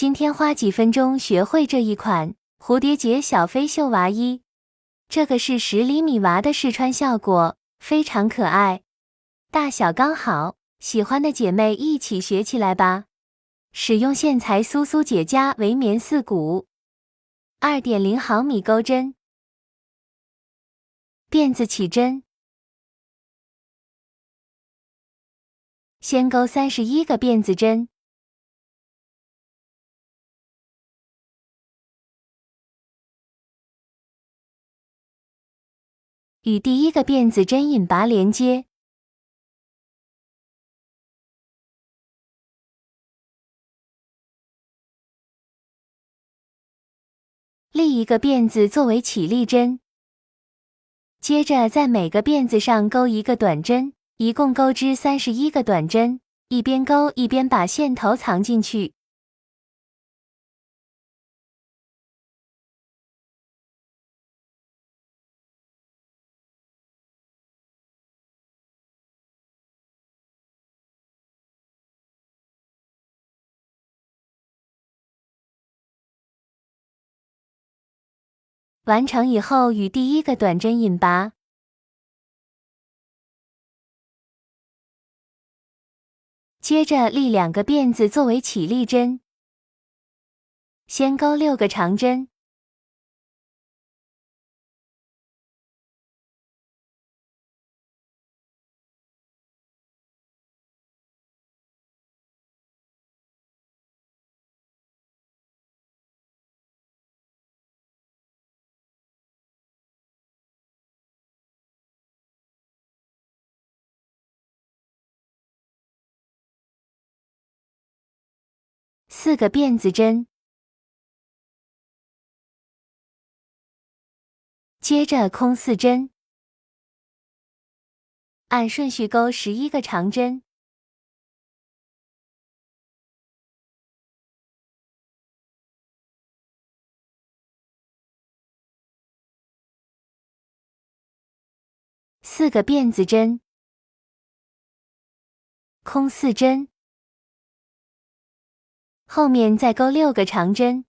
今天花几分钟学会这一款蝴蝶结小飞袖娃衣。这个是10厘米娃的试穿效果，非常可爱，大小刚好，喜欢的姐妹一起学起来吧。使用线材酥酥姐加围棉4股 2.0 毫米钩针，辫子起针，先钩31个辫子针，与第一个辫子针引拔连接，立一个辫子作为起立针，接着在每个辫子上钩一个短针，一共钩织31个短针，一边钩一边把线头藏进去。完成以后，与第一个短针引拔，接着立2个辫子作为起立针，先钩6个长针，4个辫子针，接着空4针，按顺序钩11个长针，4个辫子针，空4针，后面再钩6个长针，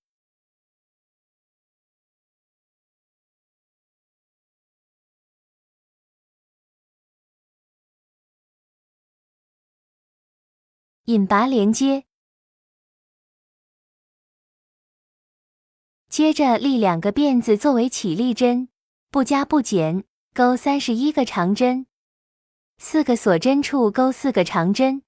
引拔连接，接着立2个辫子作为起立针，不加不减，钩31个长针，4个锁针处钩4个长针，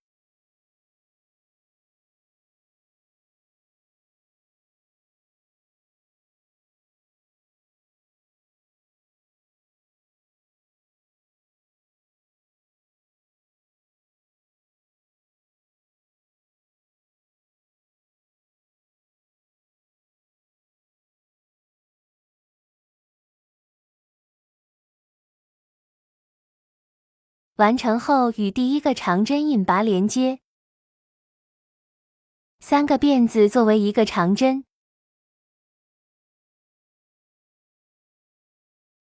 完成后与第一个长针引拔连接，3个辫子作为1个长针，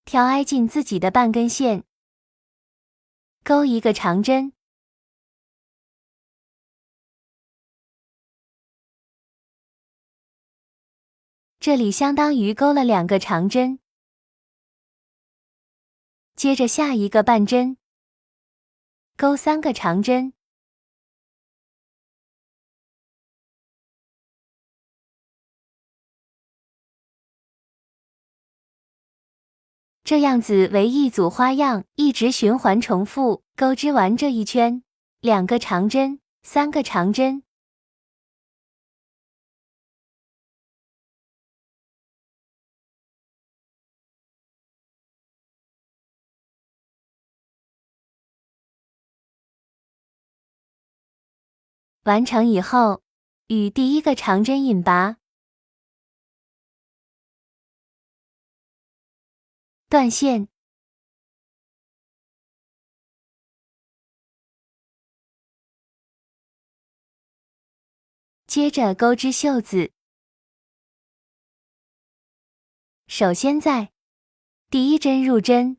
挑挨近自己的半根线，钩1个长针，这里相当于钩了2个长针，接着下一个半针，钩3个长针，这样子为一组花样，一直循环重复，钩织完这一圈，2个长针，3个长针，完成以后，与第一个长针引拔，断线，接着钩织袖子。首先在第一针入针，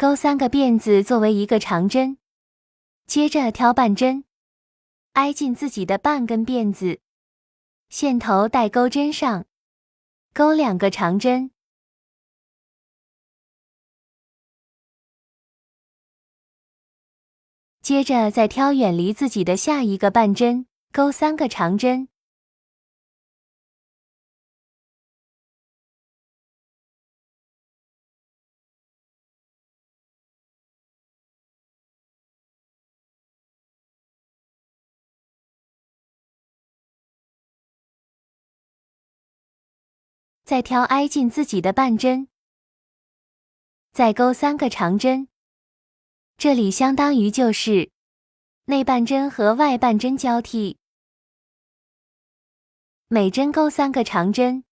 钩3个辫子作为1个长针，接着挑半针，挨近自己的半根辫子，线头带钩针上，钩2个长针。接着再挑远离自己的下一个半针，钩3个长针。再挑挨近自己的半针，再钩3个长针。这里相当于就是内半针和外半针交替，每针钩3个长针。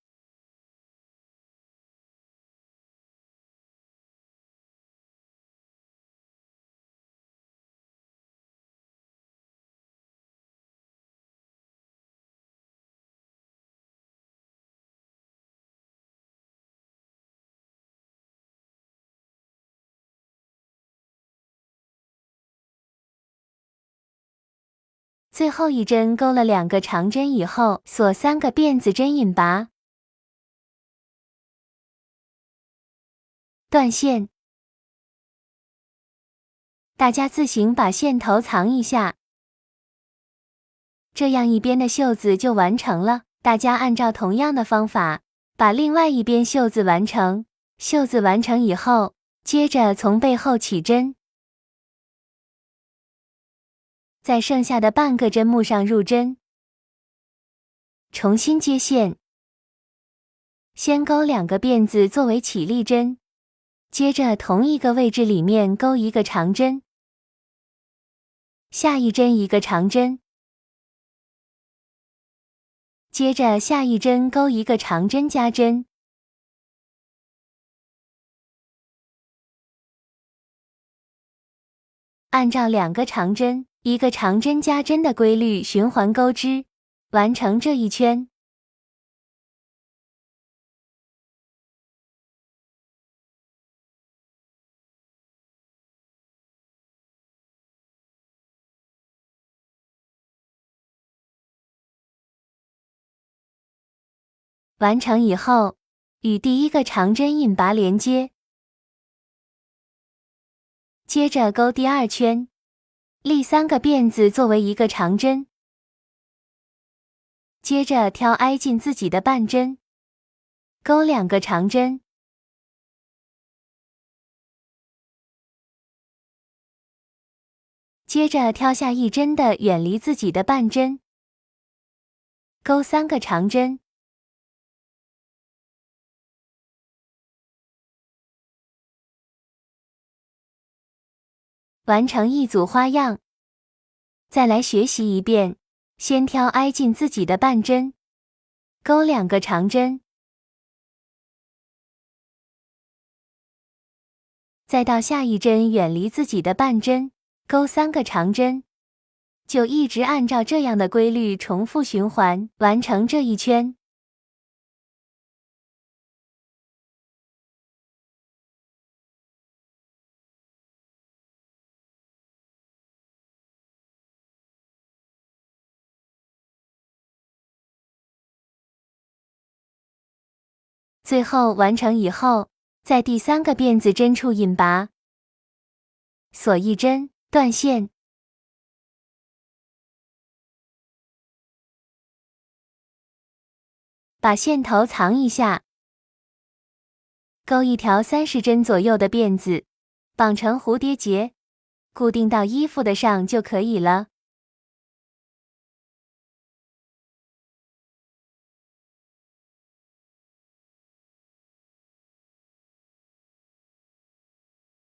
最后一针钩了2个长针以后，锁3个辫子针引拔，断线。大家自行把线头藏一下，这样一边的袖子就完成了。大家按照同样的方法，把另外一边袖子完成。袖子完成以后，接着从背后起针，在剩下的半个针目上入针，重新接线。先钩2个辫子作为起立针，接着同一个位置里面钩1个长针，下一针1个长针，接着下一针钩1个长针加针，按照2个长针1个长针加针的规律循环钩织，完成这一圈。完成以后，与第1个长针引拔连接，接着钩第2圈，立3个辫子作为1个长针，接着挑挨近自己的半针，钩2个长针，接着挑下一针的远离自己的半针，钩3个长针。完成一组花样。再来学习一遍，先挑挨近自己的半针，钩2个长针，再到下一针远离自己的半针，钩3个长针，就一直按照这样的规律重复循环，完成这一圈。最后完成以后，在第3个辫子针处引拔，锁一针，断线。把线头藏一下，钩一条30针左右的辫子，绑成蝴蝶结，固定到衣服的上就可以了。